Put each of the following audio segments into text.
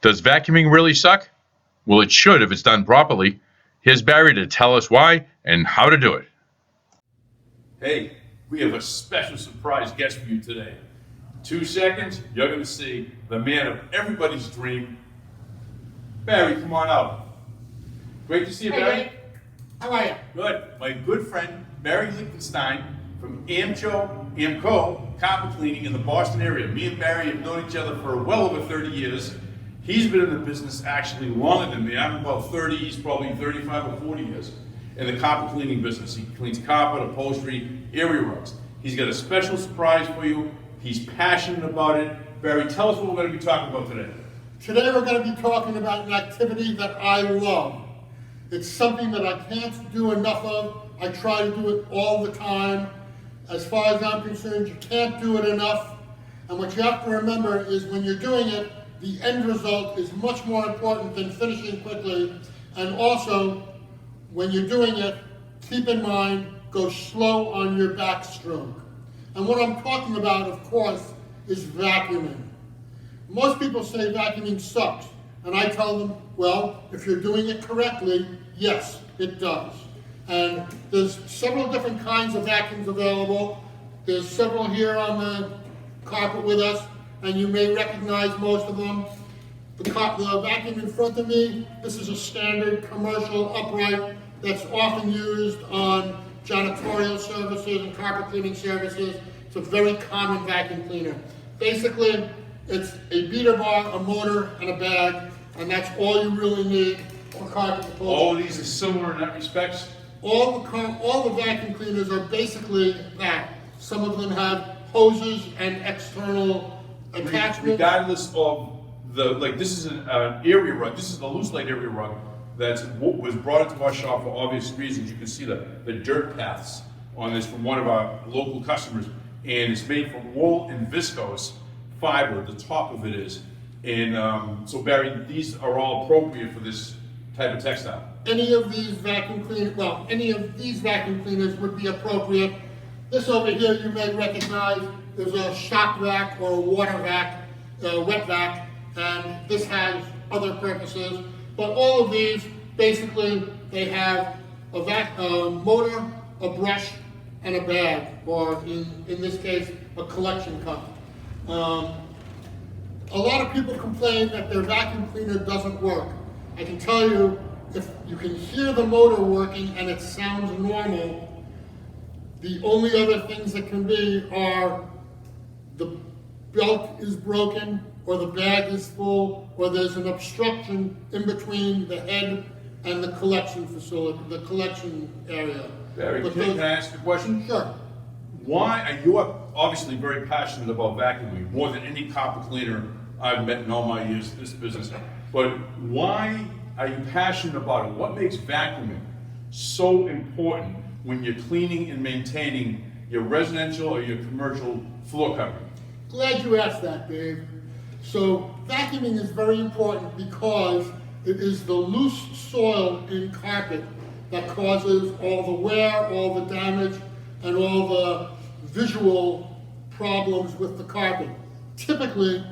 Does vacuuming really suck? Well, it should if it's done properly. Here's Barry to tell us why and how to do it. Hey, we have a special surprise guest for you today. 2 seconds, you're going to see the man of everybody's dream. Barry, come on out. Great to see you, Barry. Hey, how are you? Good. My good friend, Barry Lichtenstein from Amcho Carpet Cleaning in the Boston area. Me and Barry have known each other for well over 30 years. He's been in the business actually longer than me. I'm about 30, he's probably 35 or 40 years in the carpet cleaning business. He cleans carpet, upholstery, area rugs. He's got a special surprise for you. He's passionate about it. Barry, tell us what we're going to be talking about today. Today we're going to be talking about an activity that I love. It's something that I can't do enough of. I try to do it all the time. As far as I'm concerned, you can't do it enough. And what you have to remember is when you're doing it, the end result is much more important than finishing quickly. And also, when you're doing it, keep in mind, go slow on your backstroke. And what I'm talking about, of course, is vacuuming. Most people say vacuuming sucks. And I tell them, well, if you're doing it correctly, yes, it does. And there's several different kinds of vacuums available. There's several here on the carpet with us, and you may recognize most of them. The vacuum in front of me, this is a standard commercial upright that's often used on janitorial services and carpet cleaning services. It's a very common vacuum cleaner. Basically, it's a beater bar, a motor, and a bag, and that's all you really need for carpet upholstery. All of these are similar in that respect? All the vacuum cleaners are basically that. Some of them have hoses and external attachments. Regardless of this is an area rug. This is the loose light area rug that was brought into our shop for obvious reasons. You can see the dirt paths on this from one of our local customers, and it's made from wool and viscose fiber. The top of it is, and so Barry, these are all appropriate for this type of textile. Any of these vacuum cleaners would be appropriate. This over here you may recognize. There's a shop vac or a water vac, wet vac, and this has other purposes. But all of these, basically, they have a motor, a brush, and a bag, or in this case, a collection cup. A lot of people complain that their vacuum cleaner doesn't work. I can tell you, if you can hear the motor working and it sounds normal, the only other things that can be are the belt is broken, or the bag is full, or there's an obstruction in between the head and the collection facility, the collection area. Barry, can I ask a question? Sure. Why are you obviously very passionate about vacuuming, more than any carpet cleaner I've met in all my years in this business, but why are you passionate about it? What makes vacuuming so important when you're cleaning and maintaining your residential or your commercial floor covering? Glad you asked that, Dave. So vacuuming is very important because it is the loose soil in carpet that causes all the wear, all the damage, and all the visual problems with the carpet. Typically,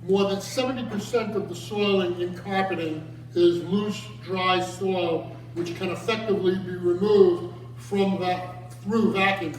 more than 70% of the soiling in carpeting is loose, dry soil, which can effectively be removed through vacuuming.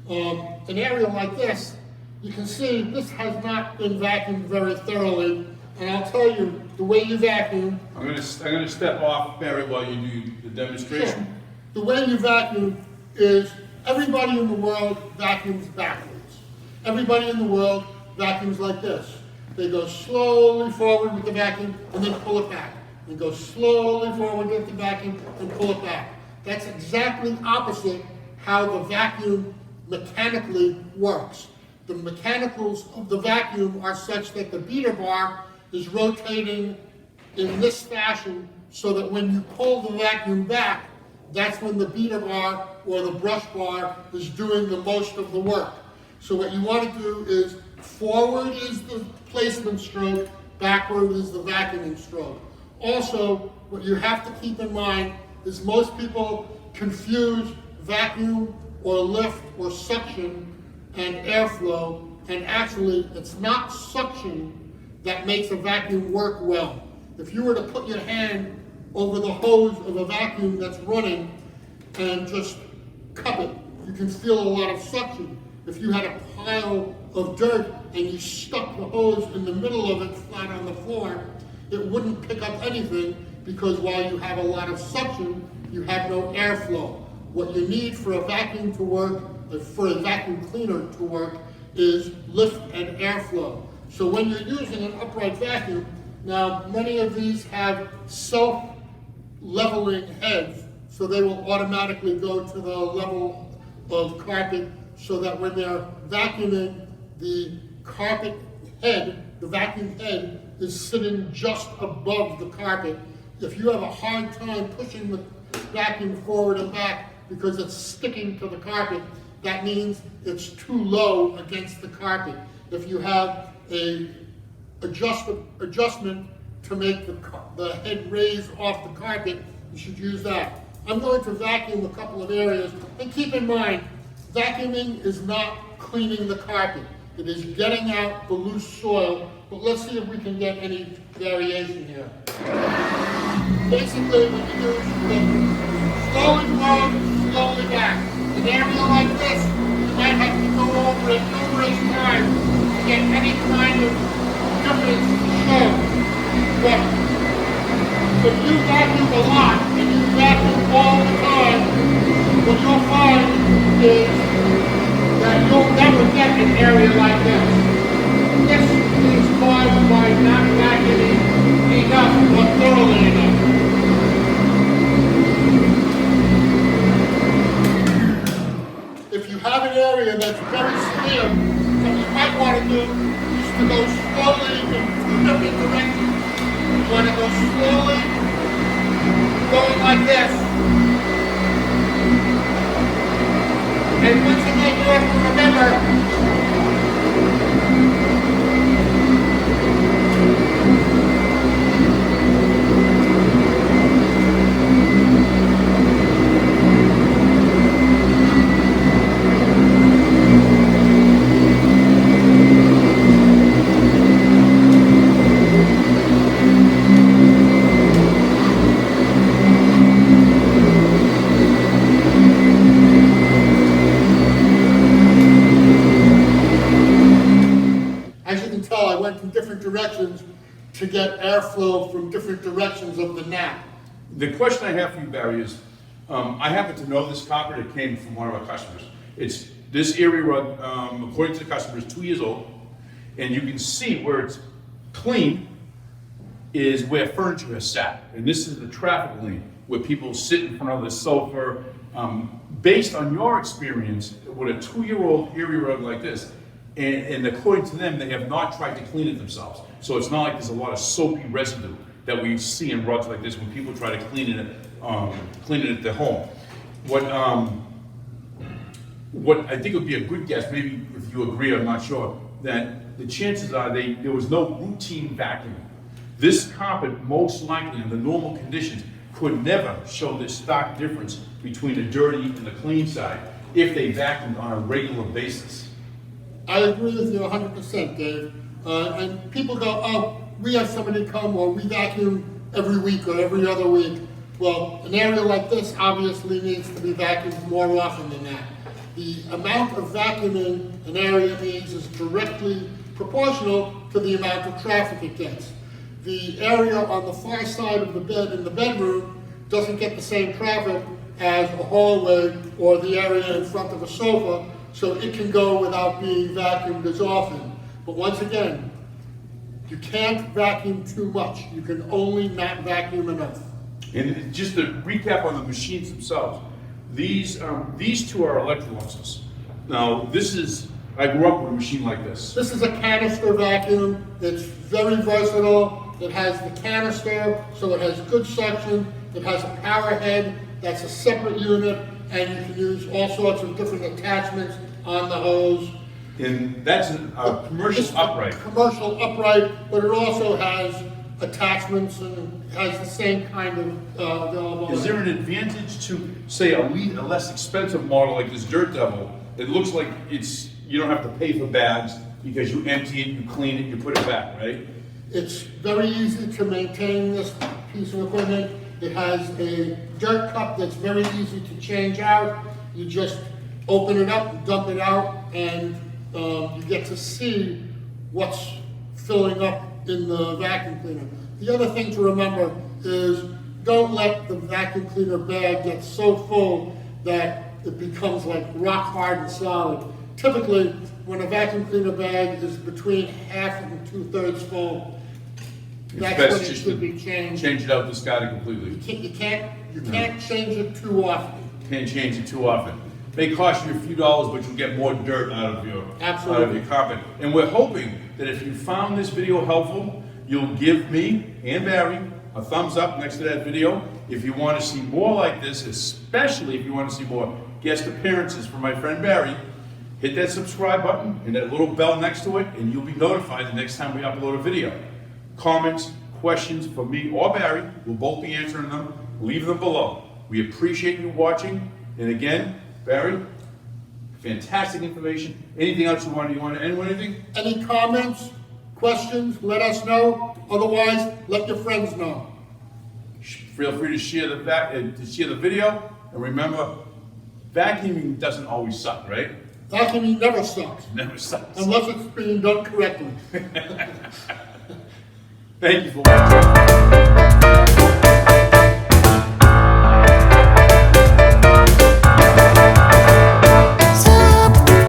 An area like this, you can see this has not been vacuumed very thoroughly, and I'll tell you, the way you vacuum... I'm going to step off, Barry, while you do the demonstration. Sure. The way you vacuum is everybody in the world vacuums backwards. Everybody in the world vacuums like this. They go slowly forward with the vacuum and then pull it back. And go slowly forward with the vacuum and pull it back. That's exactly opposite how the vacuum mechanically works. The mechanicals of the vacuum are such that the beater bar is rotating in this fashion so that when you pull the vacuum back, that's when the beater bar or the brush bar is doing the most of the work. So what you want to do is forward is the placement stroke, backward is the vacuuming stroke. Also, what you have to keep in mind is most people confuse vacuum or lift or suction and airflow, and actually it's not suction that makes a vacuum work well. if you were to put your hand over the hose of a vacuum that's running and just cup it, you can feel a lot of suction. If you had a pile of dirt and you stuck the hose in the middle of it flat on the floor, it wouldn't pick up anything, because while you have a lot of suction, you have no airflow. What you need for a vacuum to work, for a vacuum cleaner to work, is lift and airflow. So when you're using an upright vacuum, now many of these have self-leveling heads, so they will automatically go to the level of carpet, so that when they're vacuuming, the carpet head, the vacuum head, is sitting just above the carpet. If you have a hard time pushing the vacuum forward and back because it's sticking to the carpet, that means it's too low against the carpet. If you have a adjustment to make the head raise off the carpet, you should use that. I'm going to vacuum a couple of areas, and keep in mind, vacuuming is not cleaning the carpet. It is getting out the loose soil, but let's see if we can get any variation here. Basically, what you do is you go slowly forward, slowly back. An area like this, you might have to go over it numerous times to get any kind of difference to show. But if you vacuum a lot and you vacuum all the time, what you'll find is that you'll never get an area like this. This is caused by not vacuuming enough or thoroughly enough. If you have an area that's very severe, what you might want to do is to go slowly in two different directions. You want to go slowly, going like this. And once again, you have to remember, directions to get airflow from different directions of the nap. The question I have for you, Barry, is I happen to know this carpet. It came from one of our customers. It's this area rug, according to the customer, is 2 years old, and you can see where it's clean is where furniture has sat, and this is the traffic lane where people sit in front of the sofa. Based on your experience with a 2-year-old area rug like this, and according to them, they have not tried to clean it themselves. So it's not like there's a lot of soapy residue that we see in rugs like this when people try to clean it at their home. What I think would be a good guess, maybe if you agree, I'm not sure, that the chances are there was no routine vacuuming. This carpet, most likely in the normal conditions, could never show this stark difference between the dirty and the clean side if they vacuumed on a regular basis. I agree with you 100%, Dave. And people go, oh, we have somebody come, or we vacuum every week or every other week. Well, an area like this obviously needs to be vacuumed more often than that. The amount of vacuuming an area needs is directly proportional to the amount of traffic it gets. The area on the far side of the bed in the bedroom doesn't get the same traffic as a hallway or the area in front of a sofa, so it can go without being vacuumed as often. But once again, you can't vacuum too much. You can only not vacuum enough. And just to recap on the machines themselves, these two are Electroluxes. Now, I grew up with a machine like this. This is a canister vacuum. It's very versatile. It has the canister, so it has good suction. It has a power head that's a separate unit, and you can use all sorts of different attachments on the hose. And that's a commercial upright. Commercial upright, but it also has attachments and has the same kind of availability. Is there an advantage to, say, a less expensive model like this Dirt Devil? It looks like you don't have to pay for bags because you empty it, you clean it, you put it back, right? It's very easy to maintain this piece of equipment. It has a dirt cup that's very easy to change out. You just open it up, dump it out, and you get to see what's filling up in the vacuum cleaner. The other thing to remember is don't let the vacuum cleaner bag get so full that it becomes like rock hard and solid. Typically, when a vacuum cleaner bag is between half and 2/3 full, that's when it should be changed. Change it out, discard it completely. You can't change it too often. Can't change it too often. May cost you a few dollars, but you'll get more dirt out of your carpet. And we're hoping that if you found this video helpful, you'll give me and Barry a thumbs up next to that video. If you want to see more like this, especially if you want to see more guest appearances from my friend Barry, hit that subscribe button and that little bell next to it, and you'll be notified the next time we upload a video. Comments, questions for me or Barry, we'll both be answering them. Leave them below. We appreciate you watching. And again, Barry, fantastic information. Anything else you want to end with anything? Any comments, questions, let us know. Otherwise, let your friends know. Feel free to share the video. And remember, vacuuming doesn't always suck, right? Vacuuming never sucks. Never sucks. Unless it's being done correctly. Thank you for watching.